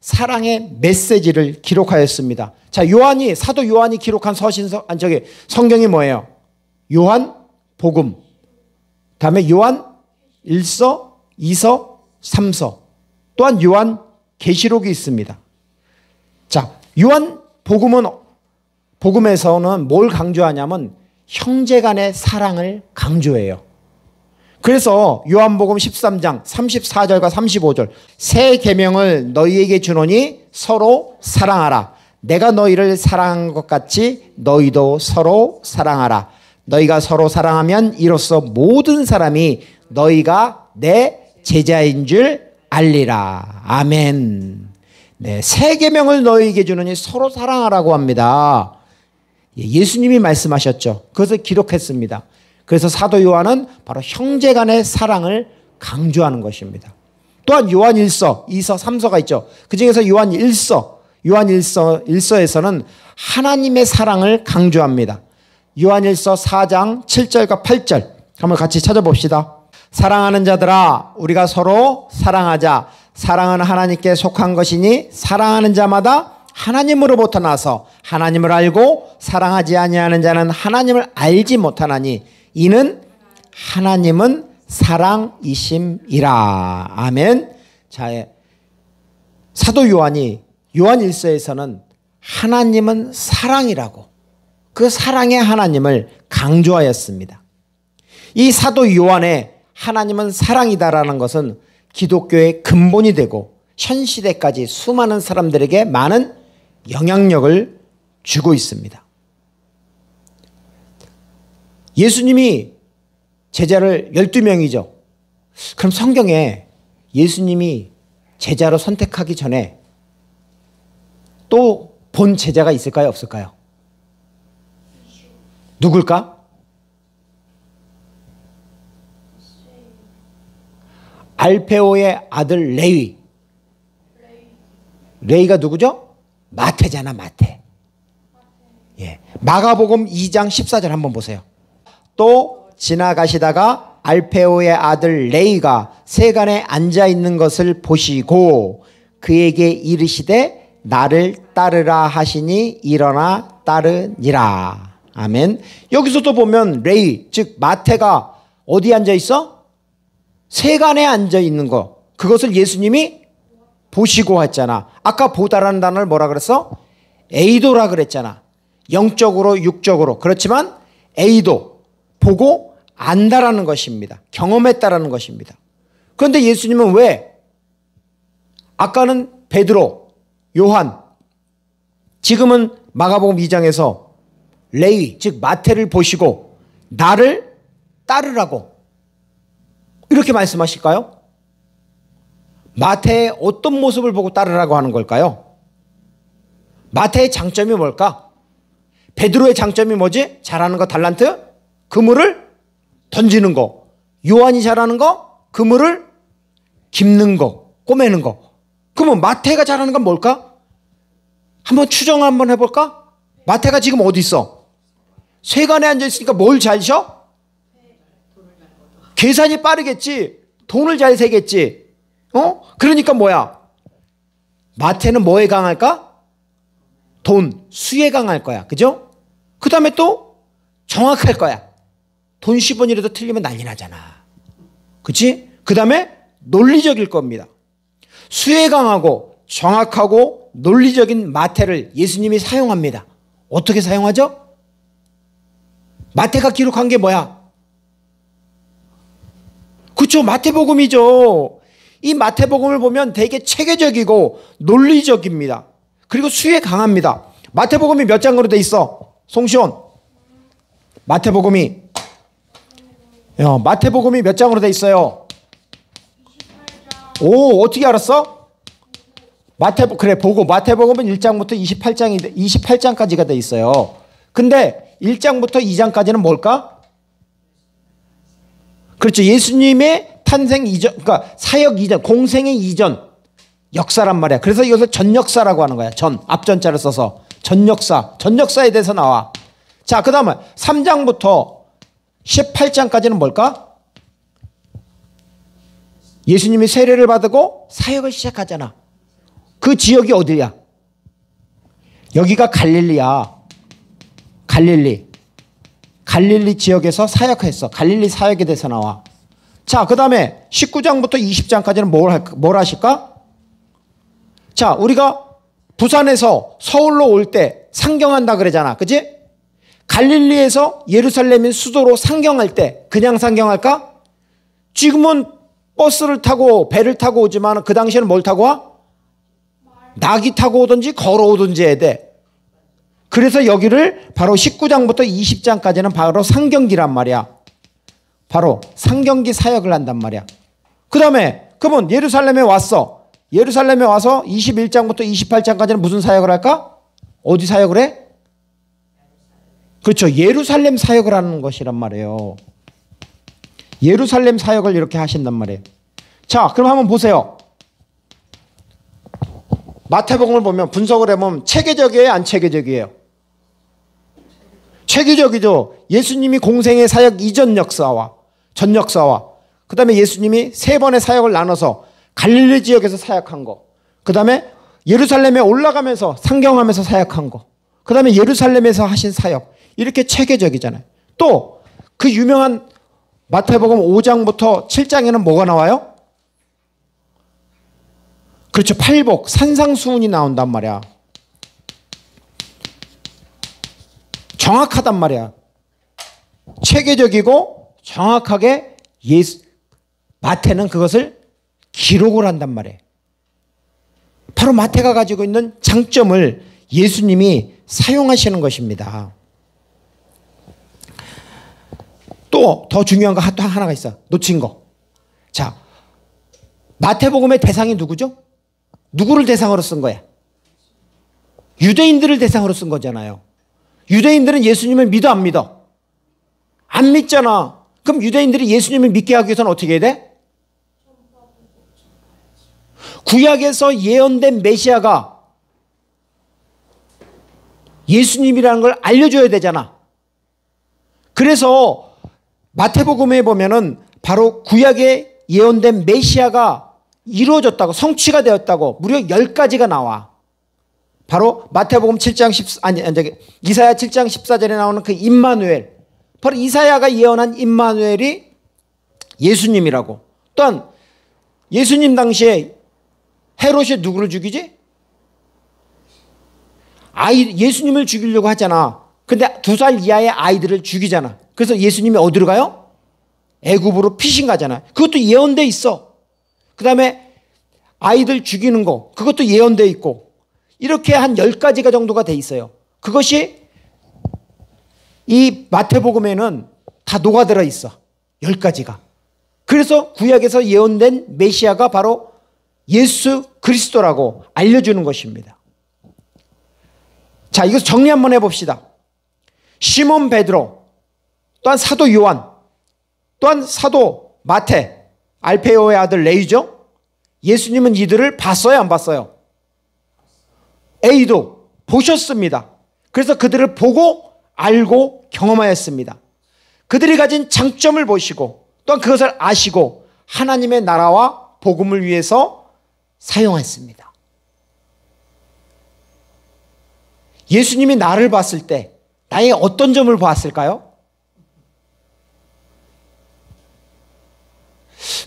사랑의 메시지를 기록하였습니다. 자, 사도 요한이 기록한 성경이 뭐예요? 요한 복음, 다음에 요한 1서, 2서, 3서, 또한 요한 계시록이 있습니다. 자, 요한 복음에서는 뭘 강조하냐면 형제 간의 사랑을 강조해요. 그래서 요한복음 13장 34절과 35절, 새 계명을 너희에게 주노니 서로 사랑하라. 내가 너희를 사랑한 것 같이 너희도 서로 사랑하라. 너희가 서로 사랑하면 이로써 모든 사람이 너희가 내 제자인 줄 알리라. 아멘. 네, 새 계명을 너희에게 주노니 서로 사랑하라고 합니다. 예수님이 말씀하셨죠. 그것을 기록했습니다. 그래서 사도 요한은 바로 형제 간의 사랑을 강조하는 것입니다. 또한 요한 1서, 2서, 3서가 있죠. 그 중에서 요한 1서에서는 하나님의 사랑을 강조합니다. 요한 1서 4장 7절과 8절, 한번 같이 찾아봅시다. 사랑하는 자들아, 우리가 서로 사랑하자. 사랑은 하나님께 속한 것이니 사랑하는 자마다 하나님으로부터 나서 하나님을 알고 사랑하지 아니하는 자는 하나님을 알지 못하나니 이는 하나님은 사랑이심이라. 아멘. 자, 사도 요한이 요한 1서에서는 하나님은 사랑이라고 그 사랑의 하나님을 강조하였습니다. 이 사도 요한의 하나님은 사랑이다라는 것은 기독교의 근본이 되고 현 시대까지 수많은 사람들에게 많은 영향력을 주고 있습니다. 예수님이 제자를 12명이죠. 그럼 성경에 예수님이 제자로 선택하기 전에 또 본 제자가 있을까요? 없을까요? 누굴까? 알페오의 아들 레위. 레위가 누구죠? 마태잖아, 마태. 예. 마가복음 2장 14절 한번 보세요. 또 지나가시다가 알페오의 아들 레위가 세간에 앉아 있는 것을 보시고 그에게 이르시되 나를 따르라 하시니 일어나 따르니라. 아멘. 여기서도 보면 레위, 즉 마태가 어디 앉아 있어? 세간에 앉아 있는 거. 그것을 예수님이 보시고 했잖아. 아까 보다라는 단어를 뭐라 그랬어? 에이도라 그랬잖아. 영적으로 육적으로. 그렇지만 에이도, 보고 안다라는 것입니다. 경험했다라는 것입니다. 그런데 예수님은 왜 아까는 베드로, 요한, 지금은 마가복음 2장에서 레위, 즉 마태를 보시고 나를 따르라고 이렇게 말씀하실까요? 마태의 어떤 모습을 보고 따르라고 하는 걸까요? 마태의 장점이 뭘까? 베드로의 장점이 뭐지? 잘하는 거 달란트? 그물을 던지는 거. 요한이 잘하는 거? 그물을 깁는 거, 꼬매는 거. 그러면 마태가 잘하는 건 뭘까? 한번 추정 한번 해볼까? 마태가 지금 어디 있어? 세간에 앉아있으니까 뭘 잘 쉬어? 계산이 빠르겠지. 돈을 잘 세겠지. 그러니까 뭐야? 마태는 뭐에 강할까? 돈, 수에 강할 거야. 그죠? 그 다음에 또 정확할 거야. 돈 10원이라도 틀리면 난리 나잖아. 그치? 그 다음에 논리적일 겁니다. 수에 강하고 정확하고 논리적인 마태를 예수님이 사용합니다. 어떻게 사용하죠? 마태가 기록한 게 뭐야? 그렇죠. 마태복음이죠. 이 마태복음을 보면 되게 체계적이고 논리적입니다. 그리고 수에 강합니다. 마태복음이 몇 장으로 돼 있어? 송시원. 마태복음이 몇 장으로 돼 있어요? 오, 어떻게 알았어? 그래, 보고 마태복음은 1장부터 28장까지가 돼 있어요. 근데 1장부터 2장까지는 뭘까? 그렇죠. 예수님의 탄생 이전, 그러니까 사역 이전, 공생의 이전 역사란 말이야. 그래서 이것을 전역사라고 하는 거야. 앞전자를 써서 전역사에 대해서 나와. 자, 그 다음에 3장부터 18장까지는 뭘까? 예수님이 세례를 받고 사역을 시작하잖아. 그 지역이 어디야? 여기가 갈릴리야. 갈릴리 지역에서 사역했어. 갈릴리 사역에 대해서 나와. 자, 그 다음에 19장부터 20장까지는 뭘 하실까? 자, 우리가 부산에서 서울로 올 때 상경한다 그러잖아. 그치? 갈릴리에서 예루살렘인 수도로 상경할 때 그냥 상경할까? 지금은 버스를 타고 배를 타고 오지만 그 당시에는 뭘 타고 와? 낙이 타고 오든지 걸어오든지 해야 돼. 그래서 여기를 바로 19장부터 20장까지는 바로 상경기란 말이야. 바로 상경기 사역을 한단 말이야. 그 다음에 그러면 예루살렘에 왔어. 예루살렘에 와서 21장부터 28장까지는 무슨 사역을 할까? 어디 사역을 해? 그렇죠. 예루살렘 사역을 하는 것이란 말이에요. 예루살렘 사역을 이렇게 하신단 말이에요. 자, 그럼 한번 보세요. 마태복음을 보면 분석을 해보면 체계적이에요, 안 체계적이에요? 체계적이죠. 예수님이 공생의 사역 이전 역사와 전 역사와 그 다음에 예수님이 3번의 사역을 나눠서 갈릴리 지역에서 사역한 거, 그 다음에 예루살렘에 올라가면서 상경하면서 사역한 거, 그 다음에 예루살렘에서 하신 사역, 이렇게 체계적이잖아요. 또 그 유명한 마태복음 5장부터 7장에는 뭐가 나와요? 그렇죠. 팔복, 산상수훈이 나온단 말이야. 정확하단 말이야. 체계적이고 정확하게 마태는 그것을 기록을 한단 말이에요. 바로 마태가 가지고 있는 장점을 예수님이 사용하시는 것입니다. 또 더 중요한 거 하나가 있어. 놓친 거. 자, 마태복음의 대상이 누구죠? 누구를 대상으로 쓴 거야? 유대인들을 대상으로 쓴 거잖아요. 유대인들은 예수님을 믿어 안 믿어? 안 믿잖아. 그럼 유대인들이 예수님을 믿게 하기 위해서는 어떻게 해야 돼? 구약에서 예언된 메시아가 예수님이라는 걸 알려줘야 되잖아. 그래서 마태복음에 보면은 바로 구약에 예언된 메시아가 이루어졌다고, 성취가 되었다고 무려 10가지가 나와. 바로 마태복음 7장 14, 이사야 7장 14절에 나오는 그 임마누엘, 바로 이사야가 예언한 임마누엘이 예수님이라고. 또한 예수님 당시에 헤롯이 누구를 죽이지? 예수님을 죽이려고 하잖아. 근데 2살 이하의 아이들을 죽이잖아. 그래서 예수님이 어디로 가요? 애굽으로 피신 가잖아. 그것도 예언돼 있어. 그 다음에 아이들 죽이는 거, 그것도 예언돼 있고, 이렇게 한 10가지가 정도가 돼 있어요. 그것이 이 마태복음에는 다 녹아들어 있어. 10가지가. 그래서 구약에서 예언된 메시아가 바로 예수 그리스도라고 알려주는 것입니다. 자, 이거 정리 한번 해봅시다. 시몬 베드로, 또한 사도 요한, 또한 사도 마태, 알페오의 아들 레이죠. 예수님은 이들을 봤어요, 안 봤어요? A도 보셨습니다. 그래서 그들을 보고 알고 경험하였습니다. 그들이 가진 장점을 보시고 또한 그것을 아시고 하나님의 나라와 복음을 위해서 사용했습니다. 예수님이 나를 봤을 때 나의 어떤 점을 봤을까요?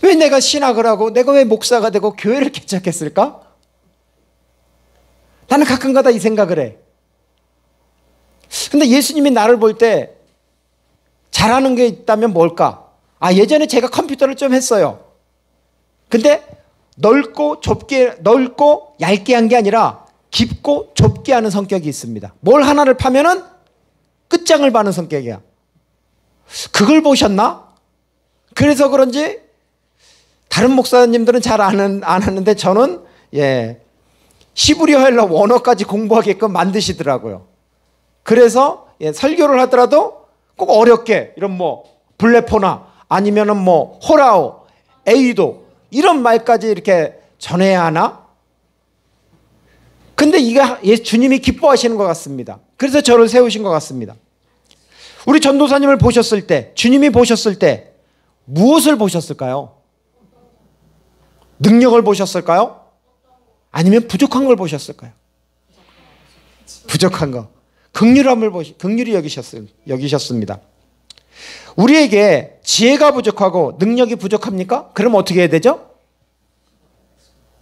왜 내가 신학을 하고 내가 왜 목사가 되고 교회를 개척했을까? 나는 가끔가다 이 생각을 해. 근데 예수님이 나를 볼 때 잘하는 게 있다면 뭘까? 예전에 제가 컴퓨터를 좀 했어요. 근데 넓고 얇게 한 게 아니라 깊고 좁게 하는 성격이 있습니다. 뭘 하나를 파면은 끝장을 봐는 성격이야. 그걸 보셨나? 그래서 그런지 다른 목사님들은 잘 안 하는데 저는 히브리어 헬라 원어까지 공부하게끔 만드시더라고요. 그래서 설교를 하더라도 꼭 어렵게 이런 블레포나 아니면은 호라오, 에이도 이런 말까지 이렇게 전해야 하나? 근데 이게 주님이 기뻐하시는 것 같습니다. 그래서 저를 세우신 것 같습니다. 우리 전도사님을 보셨을 때, 주님이 보셨을 때 무엇을 보셨을까요? 능력을 보셨을까요? 아니면 부족한 걸 보셨을까요? 부족한 거. 긍휼히 여기셨습니다. 우리에게 지혜가 부족하고 능력이 부족합니까? 그럼 어떻게 해야 되죠?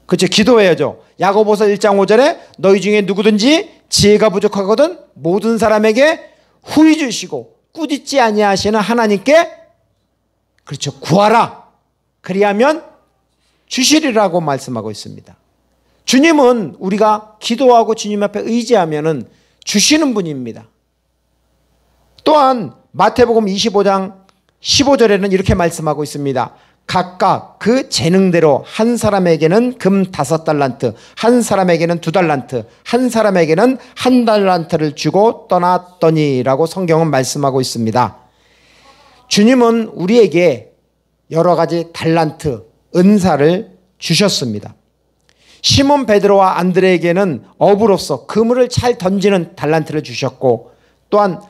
그렇죠. 기도해야죠. 야고보서 1장 5절에 너희 중에 누구든지 지혜가 부족하거든 모든 사람에게 후히 주시고 꾸짖지 아니하시는 하나님께 그렇죠. 구하라. 그리하면 주시리라고 말씀하고 있습니다. 주님은 우리가 기도하고 주님 앞에 의지하면은 주시는 분입니다. 또한 마태복음 25장 15절에는 이렇게 말씀하고 있습니다. 각각 그 재능대로 한 사람에게는 금 5달란트, 한 사람에게는 2달란트, 한 사람에게는 1달란트를 주고 떠났더니라고 성경은 말씀하고 있습니다. 주님은 우리에게 여러 가지 달란트, 은사를 주셨습니다. 시몬 베드로와 안드레에게는 어부로서 그물을 잘 던지는 달란트를 주셨고 또한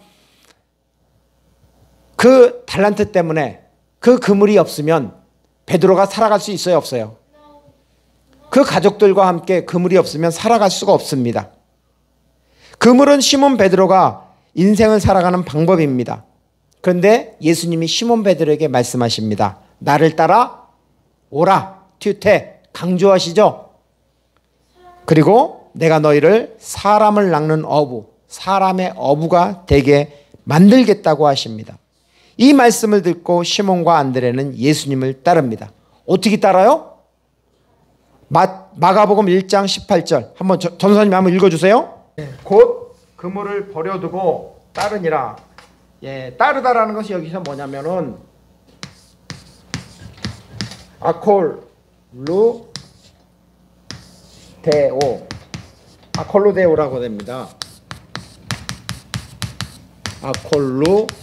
그 달란트 때문에 그 그물이 없으면 베드로가 살아갈 수 있어요, 없어요? 그 가족들과 함께 그물이 없으면 살아갈 수가 없습니다. 그물은 시몬 베드로가 인생을 살아가는 방법입니다. 그런데 예수님이 시몬 베드로에게 말씀하십니다. 나를 따라 오라. 튜테 강조하시죠. 그리고 내가 너희를 사람을 낚는 어부, 사람의 어부가 되게 만들겠다고 하십니다. 이 말씀을 듣고 시몬과 안드레는 예수님을 따릅니다. 어떻게 따라요? 마가복음 1장 18절 한번 전사님 한번 읽어주세요. 곧 그물을 버려두고 따르니라. 따르다라는 것이 여기서 뭐냐면은 아콜루데오라고 됩니다. 아콜루데오.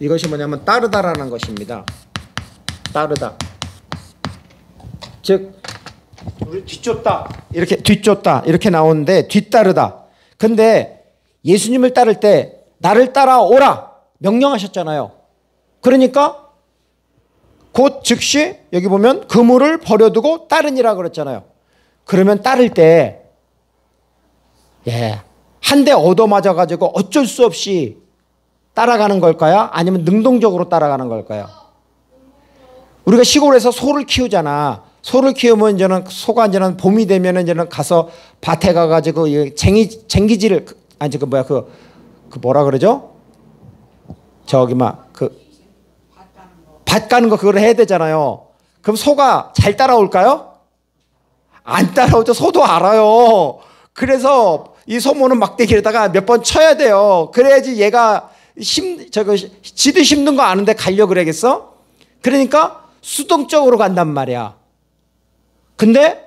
이것이 뭐냐면 따르다라는 것입니다. 따르다. 즉 우리 뒤쫓다 이렇게 나오는데 뒤따르다. 근데 예수님을 따를 때 나를 따라오라 명령하셨잖아요. 그러니까 곧 즉시 여기 보면 그물을 버려두고 따르니라 그랬잖아요. 그러면 따를 때 한 대 얻어맞아 가지고 어쩔 수 없이 따라가는 걸까요? 아니면 능동적으로 따라가는 걸까요? 우리가 시골에서 소를 키우잖아. 소를 키우면 이제는 소가 이제는 봄이 되면 이제는 가서 밭에 가가지고 쟁기질을 아니 그 뭐라 그러죠? 저기 밭 가는 거 그걸 해야 되잖아요. 그럼 소가 잘 따라올까요? 안 따라오죠. 소도 알아요. 그래서 이 소모는 막대기에다가 몇 번 쳐야 돼요. 그래야지 얘가 지도 힘든 거 아는데 가려고 그러겠어? 그러니까 수동적으로 간단 말이야. 근데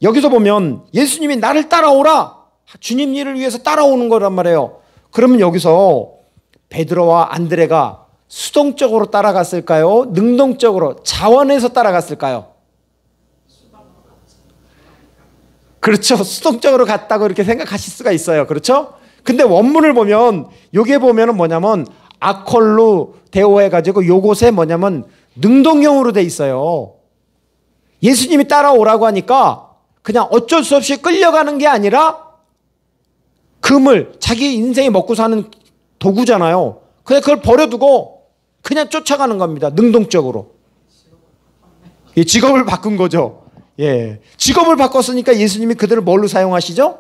여기서 보면 예수님이 나를 따라오라. 주님 일을 위해서 따라오는 거란 말이에요. 그러면 여기서 베드로와 안드레가 수동적으로 따라갔을까요? 능동적으로 자원해서 따라갔을까요? 그렇죠. 수동적으로 갔다고 이렇게 생각하실 수가 있어요. 그렇죠? 근데 원문을 보면 여기에 보면은 뭐냐면 아콜루 데오 해가지고 요곳에 뭐냐면 능동형으로 돼 있어요. 예수님이 따라오라고 하니까 그냥 어쩔 수 없이 끌려가는 게 아니라 그물, 자기 인생이 먹고 사는 도구잖아요. 그냥 그걸 버려두고 그냥 쫓아가는 겁니다. 능동적으로. 직업을 바꾼 거죠. 직업을 바꿨으니까 예수님이 그들을 뭘로 사용하시죠?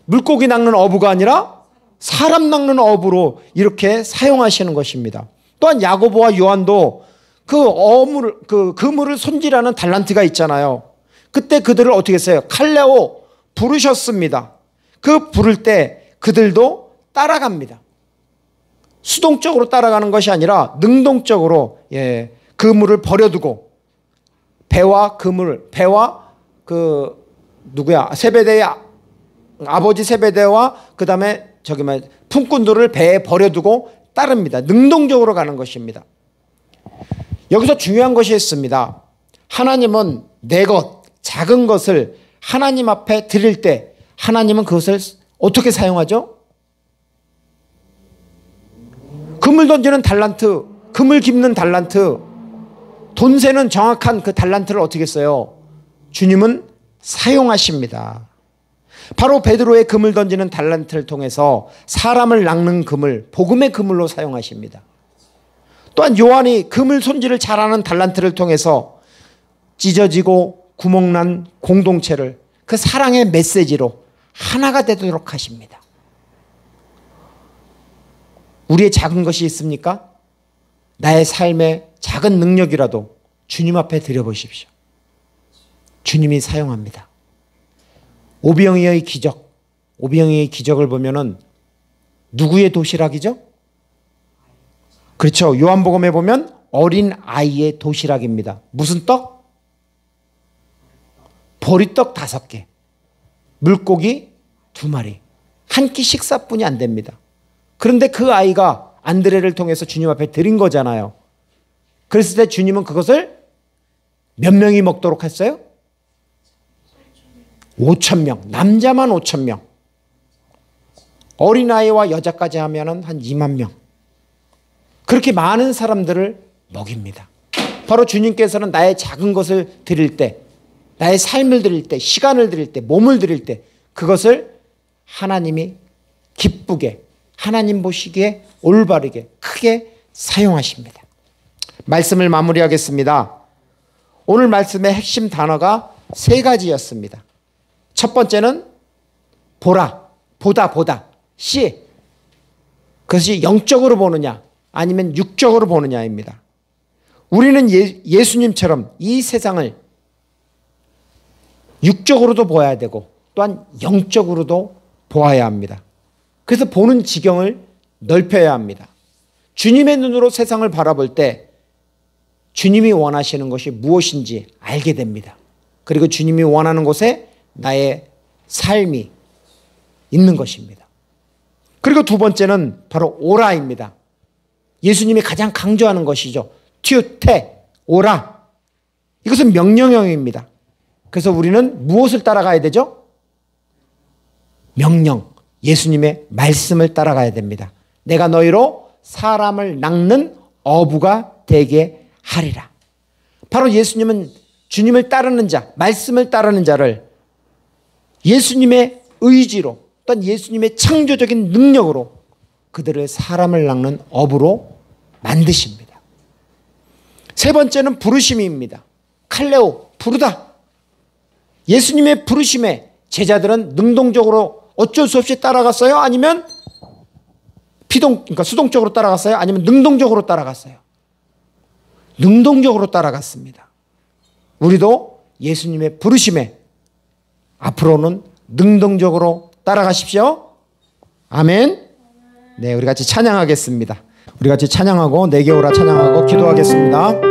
물고기 낚는 어부가 아니라 사람 낚는 어부로 이렇게 사용하시는 것입니다. 또한 야고보와 요한도 그 그물을 손질하는 달란트가 있잖아요. 그때 그들을 어떻게 했어요? 칼레오 부르셨습니다. 그 부를 때 그들도 따라갑니다. 수동적으로 따라가는 것이 아니라 능동적으로 그물을 버려두고 배와 세베대의 아버지 세베대와 그 다음에 품꾼들을 배에 버려두고 따릅니다. 능동적으로 가는 것입니다. 여기서 중요한 것이 있습니다. 하나님은 내 것, 작은 것을 하나님 앞에 드릴 때 하나님은 그것을 어떻게 사용하죠? 그물 던지는 달란트, 그물 깁는 달란트, 돈 세는 정확한 그 달란트를 어떻게 써요? 주님은 사용하십니다. 바로 베드로의 그물 던지는 달란트를 통해서 사람을 낚는 그물, 복음의 그물로 사용하십니다. 또한 요한이 그물 손질을 잘하는 달란트를 통해서 찢어지고 구멍난 공동체를 그 사랑의 메시지로 하나가 되도록 하십니다. 우리의 작은 것이 있습니까? 나의 삶의 작은 능력이라도 주님 앞에 드려보십시오. 주님이 사용합니다. 오병이어의 기적을 보면은 누구의 도시락이죠? 그렇죠. 요한복음에 보면 어린 아이의 도시락입니다. 무슨 떡? 보리떡 5개, 물고기 2마리, 한 끼 식사뿐이 안 됩니다. 그런데 그 아이가 안드레를 통해서 주님 앞에 드린 거잖아요. 그랬을 때 주님은 그것을 몇 명이 먹도록 했어요? 5,000명, 남자만 5,000명, 어린아이와 여자까지 하면은 한 2만 명. 그렇게 많은 사람들을 먹입니다. 바로 주님께서는 나의 작은 것을 드릴 때, 나의 삶을 드릴 때, 시간을 드릴 때, 몸을 드릴 때 그것을 하나님이 기쁘게, 하나님 보시기에 올바르게 크게 사용하십니다. 말씀을 마무리하겠습니다. 오늘 말씀의 핵심 단어가 세 가지였습니다. 첫 번째는 보라, 보다, 씨. 그것이 영적으로 보느냐 아니면 육적으로 보느냐입니다. 우리는 예수님처럼 이 세상을 육적으로도 보아야 되고 또한 영적으로도 보아야 합니다. 그래서 보는 지경을 넓혀야 합니다. 주님의 눈으로 세상을 바라볼 때 주님이 원하시는 것이 무엇인지 알게 됩니다. 그리고 주님이 원하는 곳에 나의 삶이 있는 것입니다. 그리고 두 번째는 바로 오라입니다. 예수님이 가장 강조하는 것이죠. 튜테, 오라. 이것은 명령형입니다. 그래서 우리는 무엇을 따라가야 되죠? 명령, 예수님의 말씀을 따라가야 됩니다. 내가 너희로 사람을 낚는 어부가 되게 하리라. 바로 예수님은 주님을 따르는 자, 말씀을 따르는 자를 예수님의 의지로 또한 예수님의 창조적인 능력으로 그들의 사람을 낚는 어부로 만드십니다. 세 번째는 부르심입니다. 칼레오, 부르다. 예수님의 부르심에 제자들은 능동적으로 어쩔 수 없이 따라갔어요? 아니면 그러니까 수동적으로 따라갔어요? 아니면 능동적으로 따라갔어요? 능동적으로 따라갔습니다. 우리도 예수님의 부르심에 앞으로는 능동적으로 따라가십시오. 아멘. 네, 우리 같이 찬양하겠습니다. 우리 같이 찬양하고 내게 오라 찬양하고 기도하겠습니다.